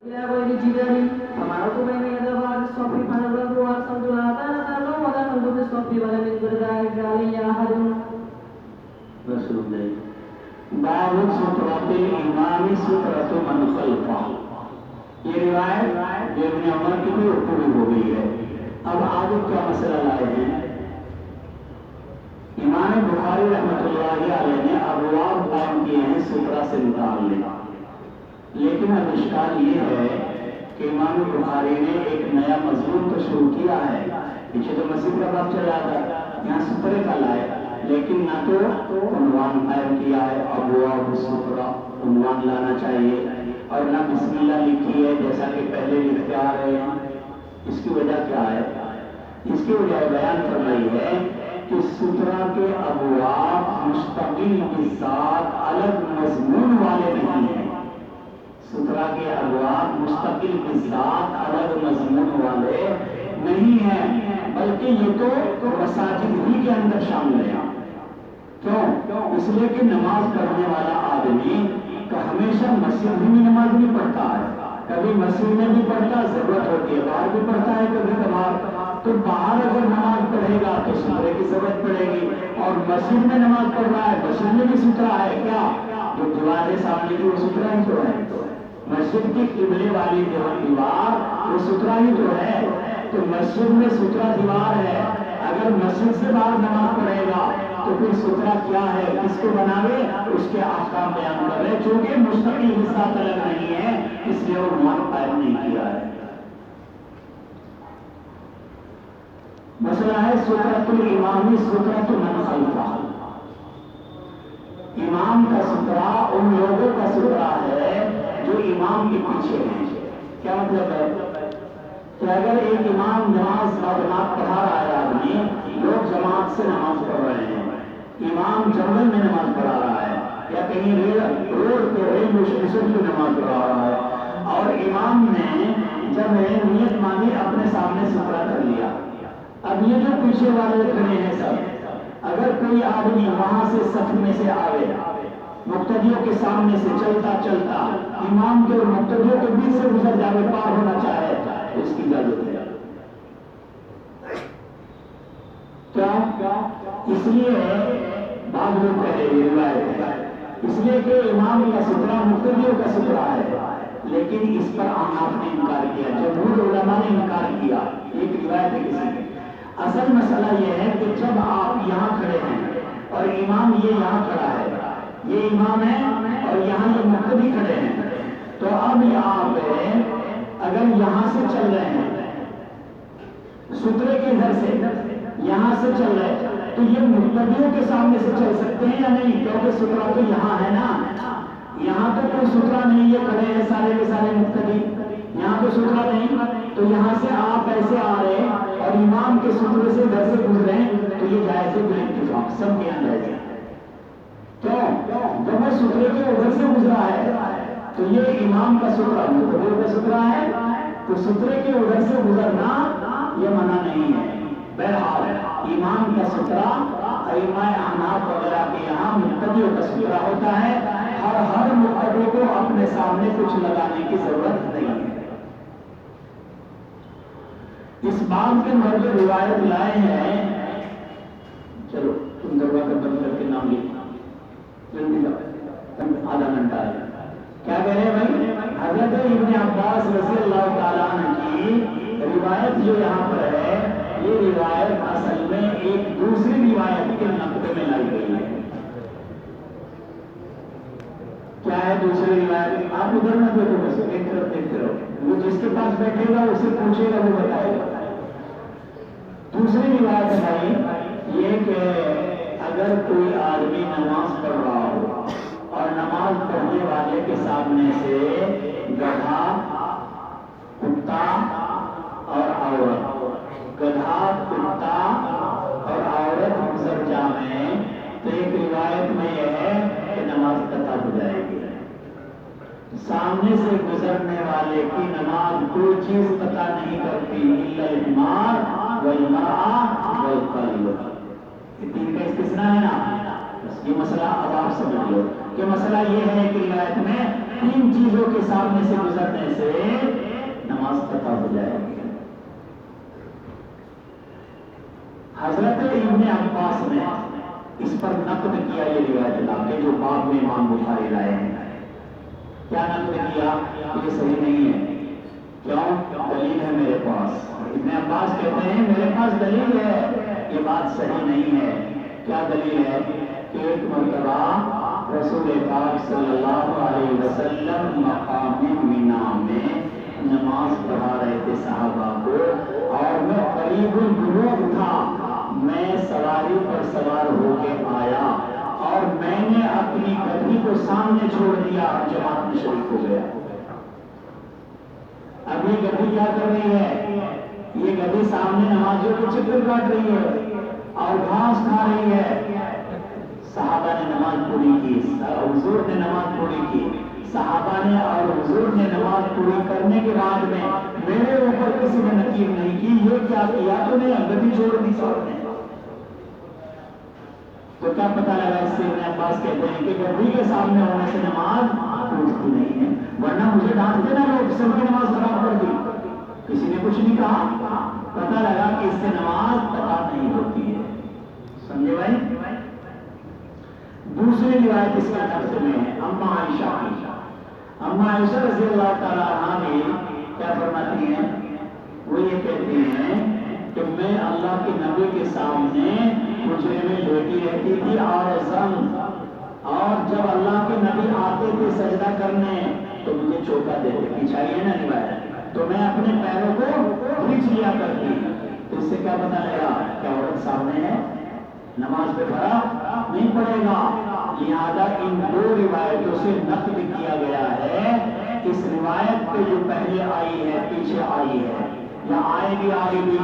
Ya boleh dijidari, kamar aku memang ada bahan sopi pada luar sambilatan atau ada untuk sopi pada minggu kali ya hadun. Rasulullah. बाबु सुतरते इमामी सुतरतो मन खल्फा। ये रिवायत जो इब्न उमर की भी पूरी हो गई है। अब आगे क्या मसला लाए हैं? इमाम बुखारी रहमतुल्लाहि अलैहि ने अबवाब कायम किए हैं सुतरा से निकालने, लेकिन अब इश्काल ये है कि इमाम बुखारी ने एक नया मजमून तो शुरू किया है। पीछे तो मस्जिद का बात चल रहा था, यहाँ सुतरे का लाए, लेकिन ना तो उन्वान कायम किया है अबवाब सुतरा, उन्वान लाना चाहिए, और ना बिस्मिल्लाह लिखी है जैसा कि पहले लिखते आ रहे हैं। इसकी वजह क्या है? इसकी वजह बयान फरमाई है कि सुतरा के अबवाब मुस्तकिल के साथ अलग मजमून वाले नहीं हैं। सुतरा के अबवाब मुस्तकिल के साथ अलग मजमून वाले नहीं हैं, बल्कि ये तो मसाजिद ही के अंदर शामिल है। क्यों? इसलिए कि नमाज पढ़ने वाला आदमी का हमेशा मस्जिद में नमाज नहीं पढ़ता है, कभी मस्जिद में भी पढ़ता, जरूरत होती है बाहर भी पढ़ता है कभी कभार। तो बाहर अगर नमाज पढ़ेगा तो सुतरे की जरूरत पड़ेगी, और मस्जिद में नमाज पढ़ रहा है, मस्जिद में भी सुतरा है क्या? जो दीवार है सामने की वो सुतरा ही तो है। मस्जिद की किबले वाली दीवार वो सुतरा ही तो है। तो मस्जिद में सुतरा दीवार है, अगर मस्जिद से बाहर नमाज पढ़ेगा तो फिर सुतरा क्या है, किसको बनावे, उसके ahkam बयान कर रहे। चूंकि मुस्तकिल हिस्सा अलग नहीं है, इसलिए वो मान कायम नहीं किया है। मसला है सुतरतुल इमामी सुतरतु मन खल्फा। इमाम का सुतरा उन लोगों का सुतरा है जो इमाम के पीछे हैं। क्या मतलब है कि अगर एक इमाम नमाज बाजमात पढ़ा रहा है, आदमी लोग जमात से नमाज पढ़ रहे हैं, इमाम जंगल में नमाज पढ़ा रहा है या कहीं रोड पे रेलवे स्टेशन पे नमाज पढ़ा रहा है, और इमाम ने जब नियत मानी अपने सामने सुतरा कर लिया। अब ये जो पीछे वाले खड़े हैं सब, अगर कोई आदमी वहां से सफ में से आवे, मुक्तदियों के सामने से चलता चलता इमाम के और मुक्तदियों के बीच से गुजर जावे, पार होना चाहे, तो इसकी इजाजत है। क्या? इसलिए बाद में पहले ये रिवायत है, इसलिए कि इमाम का सुतरा मुक्तदियों का सुतरा है, लेकिन इस पर अहनाफ ने इनकार किया, जमहूर उलमा ने इनकार किया। एक रिवायत है किसी ने। असल मसला यह है कि जब आप यहाँ खड़े हैं और इमाम ये यहाँ खड़ा है, ये इमाम है और यहाँ ये मुक्तदी खड़े हैं, तो अब आप अगर यहाँ से चल रहे हैं, सुतरे के इधर से यहाँ से चल रहे, तो ये मुक्तदियों के सामने से चल सकते हैं या नहीं? क्योंकि सुतरा तो यहाँ है ना, यहाँ तो कोई सुतरा नहीं, ये खड़े हैं सारे के सारे मुक्तदी, यहाँ तो सुतरा नहीं। तो यहाँ से आप ऐसे आ रहे हैं और इमाम के सुतरे से इधर से गुजरे, तो ये जायज़ है बिल्कुल सब के अंदर है। क्यों? जब वो सुतरे के उधर से गुजरा है तो ये इमाम का सुतरा मुक्तदियों का सुतरा है, तो सुतरे के उधर से गुजरना ये मना नहीं है। बहरहाल इमाम का सुतरा इमाम अहनाफ वगैरह के यहाँ मुक्तदियों का सुतरा होता है। हर मुक्तदी को अपने सामने कुछ लगाने की जरूरत नहीं है। इस बात के अंदर जो रिवायत लाए हैं, चलो तुम दरवाजा बंद करके नाम लिखना, जल्दी जाओ, आधा घंटा है। क्या कह रहे हैं भाई? हजरत इब्न अब्बास रज़ी अल्लाह ताला अन्हु की रिवायत जो यहाँ पर है, ये रिवायत असल में एक दूसरी रिवायत के नक्शे में लाई गई है। क्या है दूसरी रिवायत? आप उधर मत देखो, बस एक तरफ देखते रहो, वो जिसके पास बैठेगा उसे पूछेगा, वो बताएगा। दूसरी रिवायत है भाई ये कि अगर कोई आदमी नमाज पढ़ रहा हो और नमाज पढ़ने वाले के सामने से गधा, कुत्ता और औरत, गधा, कुत्ता और औरत गुजर जाए, तो एक रिवायत में यह है कि नमाज कता हो जाएगी। सामने से गुजरने वाले की नमाज कोई चीज पता नहीं करती, इल्लल हिमार वल मरआ वल कल्ब। ये तीन का इस्तिस्ना है ना। ये मसला अब आप समझ लो कि मसला ये है कि रिवायत में तीन चीजों के सामने से गुजरने से حضرت ابن عباس نے اس پر نقد کیا یہ روایت لا کے جو باب میں امام بخاری لائے ہیں. کیا نقد کیا؟ یہ صحیح نہیں ہے. کیوں؟ دلیل ہے میرے پاس. ابن عباس کہتے ہیں میرے پاس دلیل ہے، یہ بات صحیح نہیں ہے. کیا دلیل ہے؟ کہ ایک مرتبہ رسول پاک صلی اللہ علیہ وسلم مقام مینا میں نماز پڑھا رہے تھے صحابہ کو، اور میں قریب البلوغ تھا. میں سواری پر سوار ہو کے آیا اور میں نے اپنی گدھی کو سامنے چھوڑ دیا اور جماعت میں شریک ہو گیا. اب یہ گدھی کیا کر رہی ہے؟ یہ گدھی سامنے نمازیوں کو چکر کاٹ رہی ہے اور گھاس کھا رہی ہے. صحابہ نے نماز پوری کی، حضور نے نماز پوری کی. صحابہ نے اور حضور نے نماز پوری کرنے کے بعد میں میرے اوپر کسی نے نکیر نہیں کی، یہ کیا کیا تو نے گدھی چھوڑ دی سامنے. تو کیا پتہ لگا اس سے؟ ابن عباس کہتے ہیں کہ گدھی کے سامنے ہونے سے نماز ٹوٹتی نہیں ہے، ورنہ مجھے ڈانٹتے نا لوگ سب کی نماز خراب کر دی. کسی نے کچھ نہیں کہا. پتہ لگا کہ اس سے نماز پتا نہیں ہوتی ہے. سمجھے بھائی؟ دوسری روایت اس کے نقص میں ہے اما عائشہ کی. اما عائشہ رضی اللہ تعالیٰ عنہ بھی کیا فرماتی ہیں؟ وہ یہ کہتی ہیں کہ میں اللہ کے نبی کے سامنے حجرے میں لیٹی رہتی تھی اور جب اللہ کے نبی آتے تھے سجدہ کرنے تو مجھے چوکا دیتے، پچھائیے نا روایت، تو میں اپنے پیروں کو کھینچ لیا کرتی. تو اس سے کیا پتہ لگا کہ عورت سامنے ہے، نماز پہ فرق نہیں پڑے گا. لہذا ان دو روایتوں سے نقل کیا گیا ہے. اس روایت پہ جو پہلے آئی ہے پیچھے آئی ہے یا آئے گی آگے بھی